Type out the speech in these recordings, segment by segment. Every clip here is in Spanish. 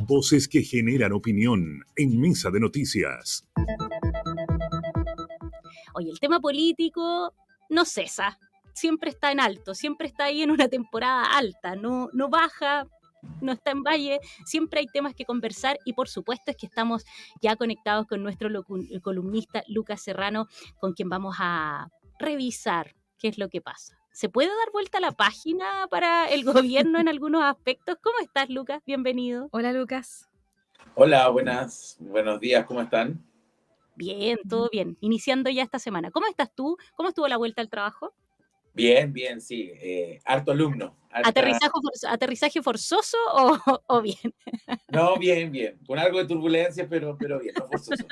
Voces que generan opinión en Mesa de Noticias. Oye, el tema político no cesa, siempre está en alto, siempre está ahí en una temporada alta, no baja, no está en valle, siempre hay temas que conversar y por supuesto es que estamos ya conectados con nuestro columnista Lucas Serrano, con quien vamos a revisar qué es lo que pasa. ¿Se puede dar vuelta a la página para el gobierno en algunos aspectos? ¿Cómo estás, Lucas? Bienvenido. Hola, Lucas. Hola, buenos días, ¿cómo están? Bien, todo bien. Iniciando ya esta semana. ¿Cómo estás tú? ¿Cómo estuvo la vuelta al trabajo? Bien, sí. Harto alumno. ¿Aterrizaje forzoso o bien? No, bien. Con algo de turbulencia, pero bien, no forzoso.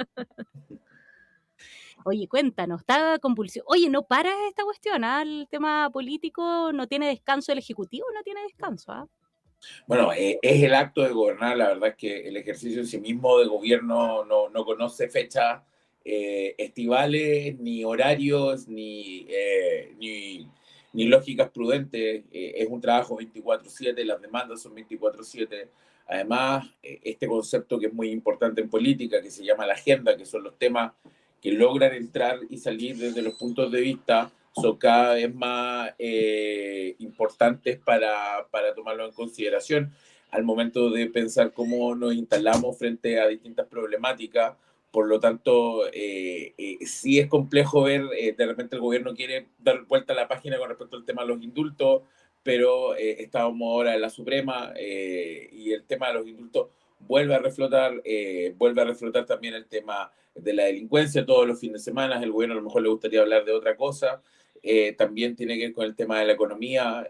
Oye, cuéntanos, está convulsión. Oye, no para esta cuestión, ¿ah? El tema político no tiene descanso, el Ejecutivo no tiene descanso, ¿ah? Bueno, es el acto de gobernar. La verdad es que el ejercicio en sí mismo de gobierno no conoce fechas estivales, ni horarios, ni lógicas prudentes. Es un trabajo 24/7, las demandas son 24/7. Además, este concepto que es muy importante en política, que se llama la agenda, que son los temas que logran entrar y salir desde los puntos de vista, son cada vez más importantes para tomarlo en consideración al momento de pensar cómo nos instalamos frente a distintas problemáticas. Por lo tanto, sí es complejo ver, de repente el gobierno quiere dar vuelta a la página con respecto al tema de los indultos, pero estábamos ahora en la Suprema y el tema de los indultos vuelve a reflotar también el tema de la delincuencia todos los fines de semana. El gobierno a lo mejor le gustaría hablar de otra cosa. También tiene que ver con el tema de la economía.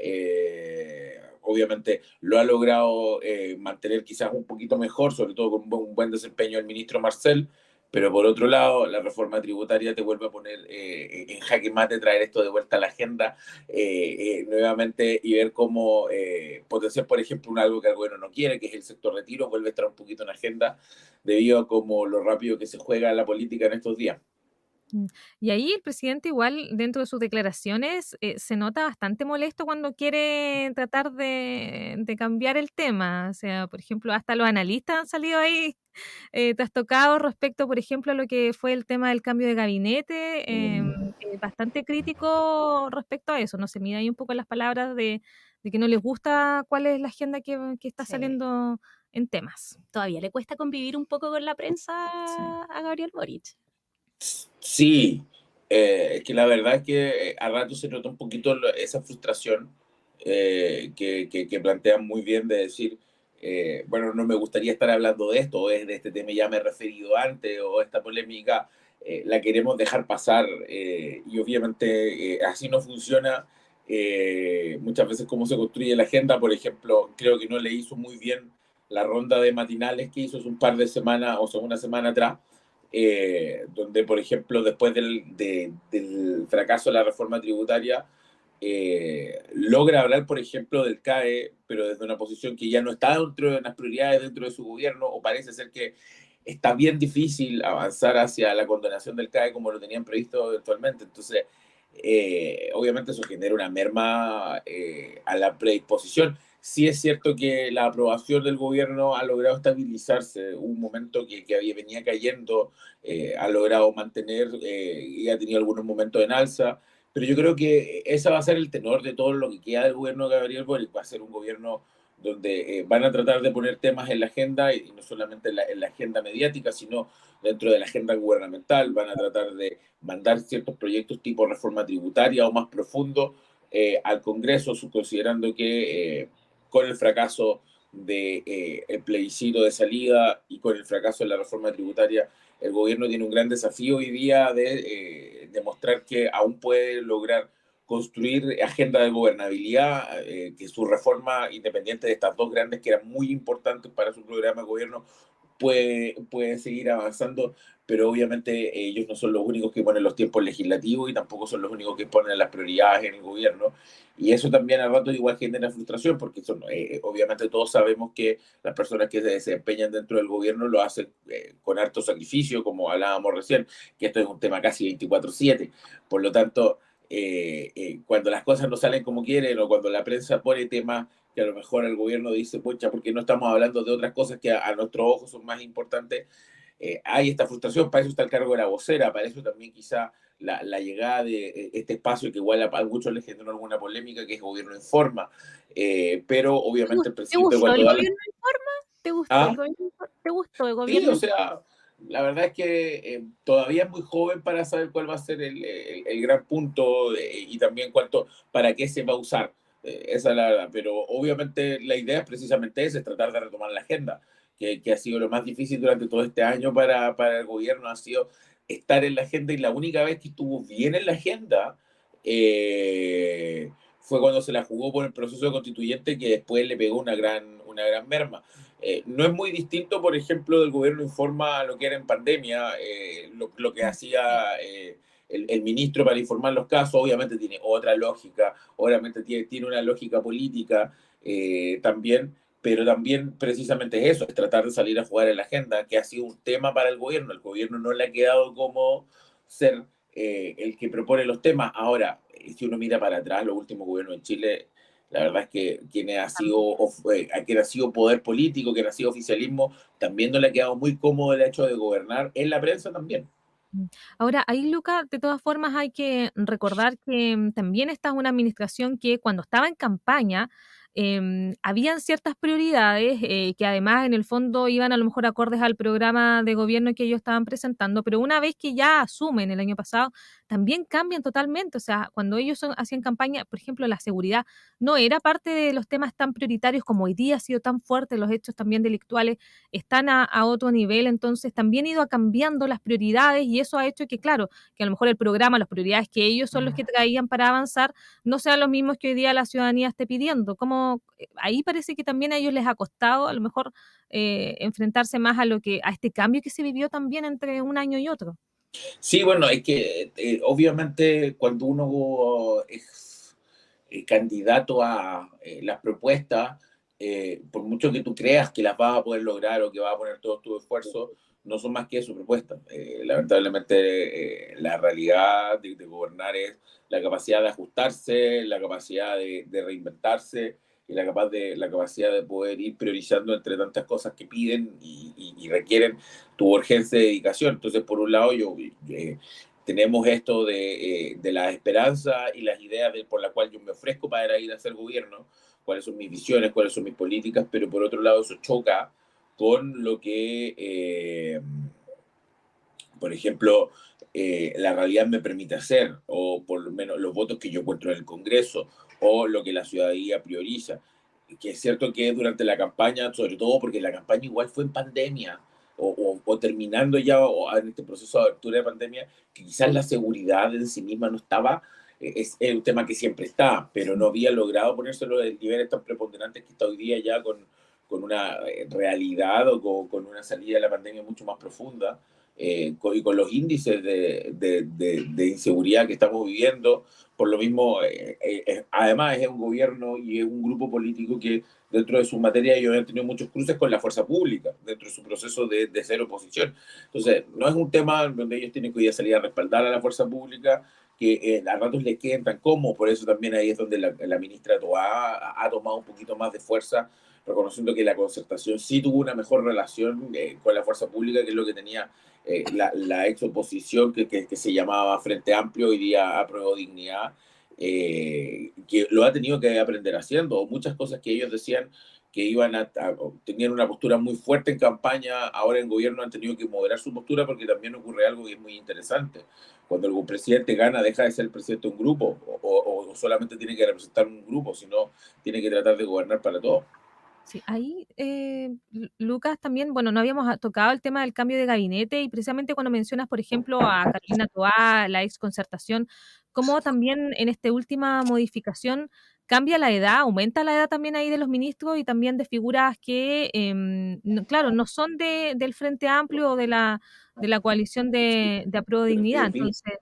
Obviamente lo ha logrado mantener quizás un poquito mejor, sobre todo con un buen desempeño el ministro Marcel, pero por otro lado, la reforma tributaria te vuelve a poner en jaque mate, traer esto de vuelta a la agenda nuevamente y ver cómo potenciar, por ejemplo, algo que el gobierno no quiere, que es el sector retiro, vuelve a estar un poquito en la agenda debido a como lo rápido que se juega la política en estos días. Y ahí el presidente igual dentro de sus declaraciones se nota bastante molesto cuando quiere tratar de cambiar el tema. O sea, por ejemplo, hasta los analistas han salido ahí trastocados respecto, por ejemplo, a lo que fue el tema del cambio de gabinete, bastante crítico respecto a eso. No se mide ahí un poco las palabras de que no les gusta cuál es la agenda que está saliendo en temas. Todavía le cuesta convivir un poco con la prensa a Gabriel Boric. Sí, es que la verdad es que a rato se nota un poquito esa frustración que plantean muy bien de decir, bueno, no me gustaría estar hablando de esto, o de este tema ya me he referido antes, o esta polémica la queremos dejar pasar, y obviamente así no funciona. Muchas veces cómo se construye la agenda, por ejemplo, creo que no le hizo muy bien la ronda de matinales que hizo hace un par de semanas o una semana atrás, donde, por ejemplo, después del fracaso de la reforma tributaria, logra hablar, por ejemplo, del CAE, pero desde una posición que ya no está dentro de las prioridades dentro de su gobierno, o parece ser que está bien difícil avanzar hacia la condonación del CAE como lo tenían previsto eventualmente. Entonces, obviamente eso genera una merma a la predisposición. Sí es cierto que la aprobación del gobierno ha logrado estabilizarse, un momento que venía cayendo, ha logrado mantener y ha tenido algunos momentos en alza, pero yo creo que ese va a ser el tenor de todo lo que queda del gobierno de Gabriel Boric. Va a ser un gobierno donde van a tratar de poner temas en la agenda, y no solamente en la agenda mediática, sino dentro de la agenda gubernamental. Van a tratar de mandar ciertos proyectos tipo reforma tributaria o más profundo al Congreso, considerando que con el fracaso del plebiscito de salida y con el fracaso de la reforma tributaria, el gobierno tiene un gran desafío hoy día de demostrar que aún puede lograr construir agenda de gobernabilidad, que su reforma, independiente de estas dos grandes que eran muy importantes para su programa de gobierno, puede seguir avanzando, pero obviamente ellos no son los únicos que ponen los tiempos legislativos y tampoco son los únicos que ponen las prioridades en el gobierno. Y eso también al rato igual genera frustración, porque obviamente todos sabemos que las personas que se desempeñan dentro del gobierno lo hacen con harto sacrificio, como hablábamos recién, que esto es un tema casi 24/7. Por lo tanto, cuando las cosas no salen como quieren o cuando la prensa pone temas que a lo mejor el gobierno dice, pucha, porque no estamos hablando de otras cosas que a nuestros ojos son más importantes. Hay esta frustración, para eso está el cargo de la vocera, para eso también quizá la llegada de este espacio que igual a muchos les generó alguna polémica, que es Gobierno Informa, pero obviamente el ¿Te presidente gustó cuando el da gobierno de forma? ¿Te gustó el ¿Ah? gobierno? ¿Te gustó el Sí, gobierno? o sea, la verdad es que todavía es muy joven para saber cuál va a ser el gran punto y también para qué se va a usar. Esa es la verdad. Pero obviamente la idea es precisamente esa, es tratar de retomar la agenda, que ha sido lo más difícil durante todo este año para el gobierno, ha sido estar en la agenda y la única vez que estuvo bien en la agenda fue cuando se la jugó por el proceso constituyente que después le pegó una gran merma. No es muy distinto, por ejemplo, del gobierno Informa a lo que era en pandemia, lo que hacía el ministro para informar los casos, obviamente tiene otra lógica, obviamente tiene una lógica política también, pero también precisamente es eso, es tratar de salir a jugar en la agenda, que ha sido un tema para el gobierno no le ha quedado como ser el que propone los temas. Ahora, si uno mira para atrás, los últimos gobiernos en Chile, la verdad es que quien ha sido poder político, quien ha sido oficialismo, también no le ha quedado muy cómodo el hecho de gobernar en la prensa también. Ahora, ahí, Luca, de todas formas hay que recordar que también esta es una administración que cuando estaba en campaña habían ciertas prioridades que además en el fondo iban a lo mejor acordes al programa de gobierno que ellos estaban presentando, pero una vez que ya asumen el año pasado, también cambian totalmente. O sea, cuando ellos hacían campaña, por ejemplo, la seguridad no era parte de los temas tan prioritarios como hoy día ha sido tan fuerte, los hechos también delictuales están a otro nivel, entonces también ha ido cambiando las prioridades y eso ha hecho que, claro, que a lo mejor el programa, las prioridades que ellos son los que traían para avanzar, no sean los mismos que hoy día la ciudadanía esté pidiendo. Como ahí parece que también a ellos les ha costado a lo mejor enfrentarse más a este cambio que se vivió también entre un año y otro. Sí, bueno, es que obviamente cuando uno es candidato a las propuestas, por mucho que tú creas que las vas a poder lograr o que vas a poner todo tu esfuerzo, no son más que eso, propuestas. Lamentablemente, la realidad de gobernar es la capacidad de ajustarse, la capacidad de reinventarse y la capacidad de poder ir priorizando entre tantas cosas que piden y requieren tu urgencia de dedicación. Entonces, por un lado, tenemos esto de la esperanza y las ideas por la cual yo me ofrezco para ir a hacer gobierno, cuáles son mis visiones, cuáles son mis políticas, pero por otro lado eso choca con lo que, por ejemplo, la realidad me permite hacer, o por lo menos los votos que yo encuentro en el Congreso, o lo que la ciudadanía prioriza. Que es cierto que durante la campaña, sobre todo porque la campaña igual fue en pandemia, o terminando ya o en este proceso de apertura de pandemia, que quizás la seguridad en sí misma no estaba, es un tema que siempre está, pero no había logrado ponérselo en niveles tan preponderantes que está hoy día ya con una realidad o con una salida de la pandemia mucho más profunda, y con los índices de inseguridad que estamos viviendo. Por lo mismo, además es un gobierno y es un grupo político que dentro de sus materias ellos han tenido muchos cruces con la fuerza pública, dentro de su proceso de ser oposición. Entonces, no es un tema donde ellos tienen que hoy día salir a respaldar a la fuerza pública, que a ratos les queden tan cómodos, por eso también ahí es donde la ministra Toá ha tomado un poquito más de fuerza, reconociendo que la concertación sí tuvo una mejor relación con la fuerza pública, que es lo que tenía la ex oposición que se llamaba Frente Amplio, hoy día Apruebo Dignidad, que lo ha tenido que aprender haciendo. Muchas cosas que ellos decían que tenían una postura muy fuerte en campaña, ahora en gobierno han tenido que moderar su postura porque también ocurre algo que es muy interesante. Cuando el presidente gana, deja de ser el presidente de un grupo o solamente tiene que representar un grupo, sino tiene que tratar de gobernar para todos. Sí, ahí, Lucas, también, bueno, no habíamos tocado el tema del cambio de gabinete y precisamente cuando mencionas, por ejemplo, a Carolina Toá, la ex Concertación, cómo también en esta última modificación cambia la edad, aumenta la edad también ahí de los ministros y también de figuras que, claro, no son del Frente Amplio o de la coalición de Apruebo Dignidad. Entonces,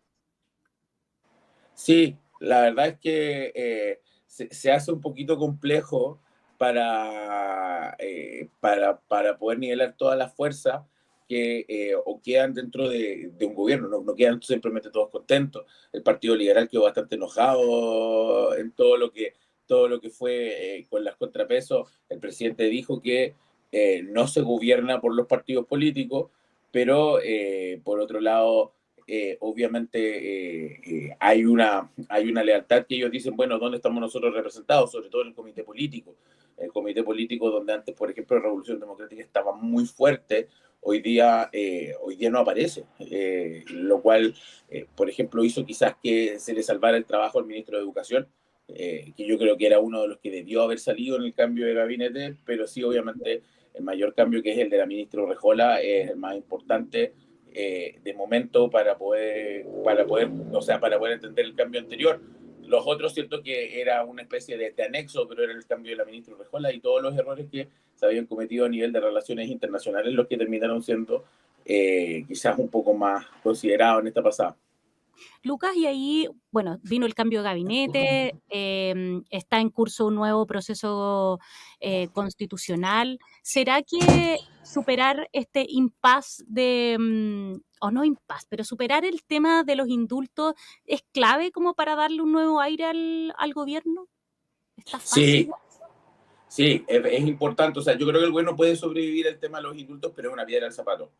Sí, la verdad es que se hace un poquito complejo para poder nivelar todas las fuerzas que o quedan dentro de un gobierno, no quedan simplemente todos contentos. El Partido Liberal quedó bastante enojado en todo lo que todo lo que fue con las contrapesos. El presidente dijo que no se gobierna por los partidos políticos, pero por otro lado, obviamente hay una lealtad que ellos dicen, bueno, ¿dónde estamos nosotros representados? Sobre todo en el comité político. El comité político donde antes, por ejemplo, la Revolución Democrática estaba muy fuerte, hoy día no aparece, lo cual, por ejemplo, hizo quizás que se le salvara el trabajo al ministro de Educación, que yo creo que era uno de los que debió haber salido en el cambio de gabinete, pero sí, obviamente, el mayor cambio, que es el de la ministra Rejola, es el más importante de momento o sea, para poder entender el cambio anterior. Los otros, cierto que era una especie de anexo, pero era el cambio de la ministra Rejola y todos los errores que se habían cometido a nivel de relaciones internacionales los que terminaron siendo quizás un poco más considerados en esta pasada. Lucas, y ahí, bueno, vino el cambio de gabinete, está en curso un nuevo proceso constitucional. ¿Será que superar este impasse o no impasse, pero superar el tema de los indultos es clave como para darle un nuevo aire al gobierno? ¿Está fácil? Sí, sí, es importante. O sea, yo creo que el gobierno puede sobrevivir el tema de los indultos, pero es una piedra al zapato.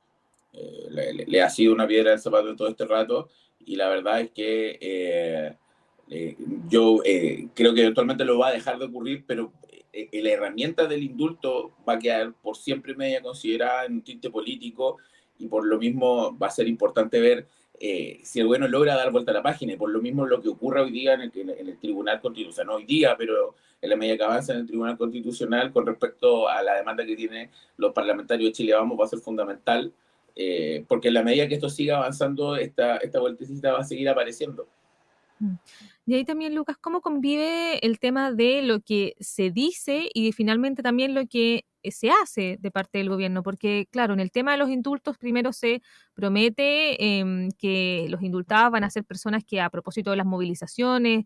Le ha sido una piedra al zapato en todo este rato, y la verdad es que yo creo que eventualmente lo va a dejar de ocurrir, pero la herramienta del indulto va a quedar por siempre media considerada en un tinte político, y por lo mismo va a ser importante ver si el gobierno logra dar vuelta a la página, y por lo mismo lo que ocurra hoy día en el Tribunal Constitucional, no hoy día, pero en la medida que avanza en el Tribunal Constitucional con respecto a la demanda que tienen los parlamentarios de Chile Vamos, va a ser fundamental, porque en la medida que esto siga avanzando, esta vueltecita va a seguir apareciendo. Y ahí también, Lucas, ¿cómo convive el tema de lo que se dice y finalmente también lo que se hace de parte del gobierno? Porque, claro, en el tema de los indultos, primero se promete que los indultados van a ser personas que, a propósito de las movilizaciones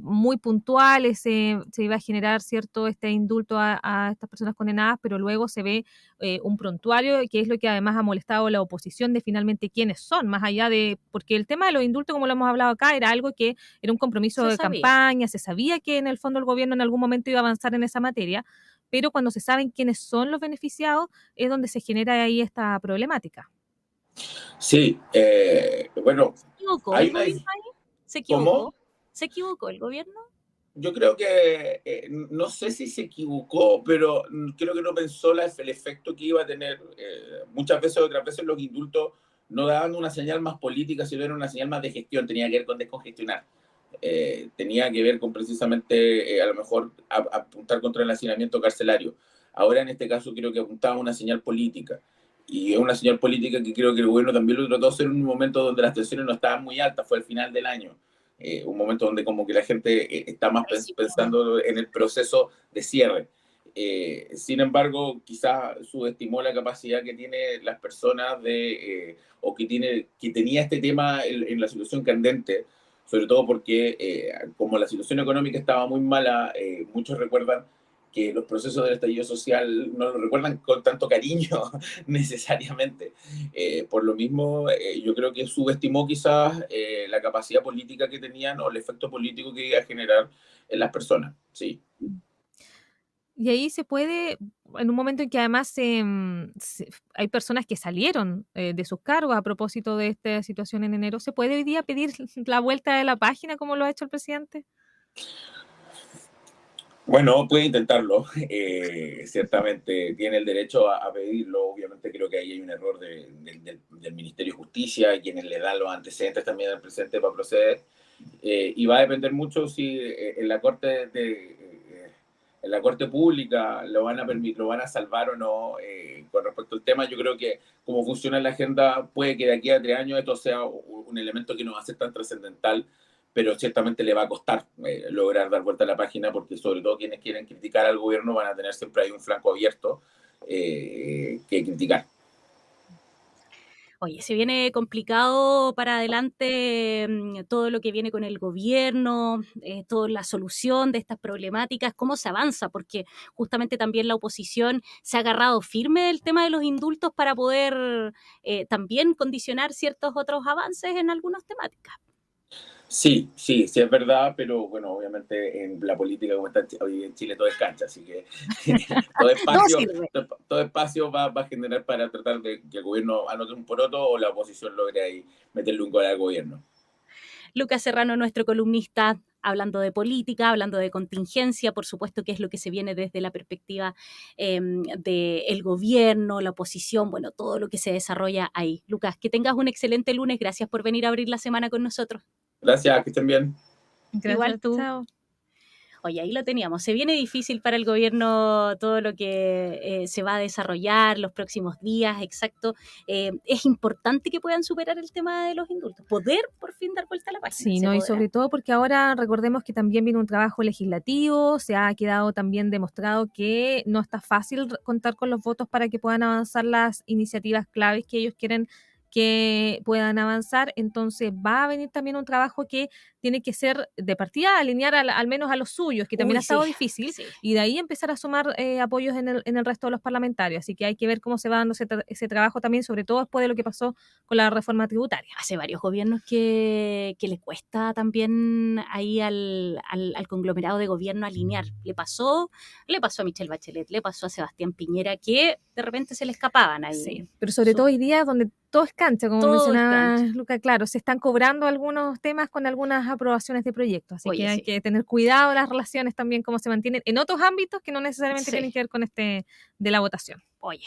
muy puntuales, se iba a generar, ¿cierto?, este indulto a estas personas condenadas, pero luego se ve un prontuario, que es lo que además ha molestado a la oposición, de finalmente quiénes son, más allá de, porque el tema de los indultos, como lo hemos hablado acá, era algo que era un compromiso Se de sabía. campaña, se sabía que en el fondo el gobierno en algún momento iba a avanzar en esa materia, pero cuando se saben quiénes son los beneficiados es donde se genera ahí esta problemática. Sí, bueno, ¿Se equivocó hay el una... gobierno ahí? ¿Se ¿Cómo? equivocó? ¿Se equivocó el gobierno? Yo creo que, no sé si se equivocó, pero creo que no pensó el efecto que iba a tener. Muchas veces, otras veces, los indultos no daban una señal más política, sino era una señal más de gestión, tenía que ver con descongestionar. Tenía que ver con precisamente, a lo mejor, apuntar contra el hacinamiento carcelario. Ahora, en este caso, creo que apuntaba a una señal política. Y es una señal política que creo que el gobierno también lo trató de hacer en un momento donde las tensiones no estaban muy altas, fue al final del año. Un momento donde como que la gente está más pensando en el proceso de cierre. Sin embargo, quizás subestimó la capacidad que tiene las personas o que tenía este tema en la situación candente, sobre todo porque como la situación económica estaba muy mala, muchos recuerdan que los procesos del estallido social no lo recuerdan con tanto cariño necesariamente. Por lo mismo, yo creo que subestimó quizás la capacidad política que tenían o el efecto político que iba a generar en las personas. Sí. Y ahí se puede, en un momento en que además hay personas que salieron de sus cargos a propósito de esta situación en enero, ¿se puede hoy día pedir la vuelta de la página como lo ha hecho el presidente? Bueno, puede intentarlo. Ciertamente tiene el derecho a pedirlo. Obviamente creo que ahí hay un error del Ministerio de Justicia, y quienes le dan los antecedentes también al presidente para proceder. Y va a depender mucho si en la corte pública lo van a permitir, lo van a salvar o no. Con respecto al tema, yo creo que como funciona la agenda, puede que de aquí a 3 años esto sea un elemento que no va a ser tan trascendental, pero ciertamente le va a costar lograr dar vuelta a la página, porque sobre todo quienes quieren criticar al gobierno van a tener siempre ahí un flanco abierto que criticar. Oye, se viene complicado para adelante todo lo que viene con el gobierno, toda la solución de estas problemáticas, cómo se avanza, porque justamente también la oposición se ha agarrado firme del tema de los indultos para poder también condicionar ciertos otros avances en algunas temáticas. Sí, sí, sí es verdad, pero bueno, obviamente en la política como está hoy en Chile todo es cancha, así que todo No espacio, sirve. todo espacio va a generar para tratar de que el gobierno anote un poroto o la oposición logre ahí meterle un gol al gobierno. Lucas Serrano, nuestro columnista, hablando de política, hablando de contingencia, por supuesto que es lo que se viene desde la perspectiva del gobierno, la oposición, bueno, todo lo que se desarrolla ahí. Lucas, que tengas un excelente lunes. Gracias por venir a abrir la semana con nosotros. Gracias, que estén bien. Igual Gracias, tú. chao. Oye, ahí lo teníamos. Se viene difícil para el gobierno todo lo que se va a desarrollar los próximos días, exacto. Es importante que puedan superar el tema de los indultos, poder por fin dar vuelta a la página. Sí, ¿Se ¿no? Y podrá? sobre todo porque ahora recordemos que también viene un trabajo legislativo, se ha quedado también demostrado que no está fácil contar con los votos para que puedan avanzar las iniciativas claves que ellos quieren que puedan avanzar, entonces va a venir también un trabajo que tiene que ser de partida alinear al menos a los suyos, que también Uy, ha estado sí, difícil, sí. y de ahí empezar a sumar apoyos en el resto de los parlamentarios, así que hay que ver cómo se va dando ese trabajo también, sobre todo después de lo que pasó con la reforma tributaria. Hace varios gobiernos que le cuesta también ahí al conglomerado de gobierno alinear. Le pasó a Michelle Bachelet, le pasó a Sebastián Piñera, que de repente se le escapaban ahí. Sí, pero sobre todo hoy día donde todo es cancha, como Todo es mencionaba cancha. Luca, claro, se están cobrando algunos temas con algunas aprobaciones de proyectos, así Oye, que hay sí. que tener cuidado las relaciones también, cómo se mantienen en otros ámbitos que no necesariamente Sí. tienen que ver con este de la votación. Oye,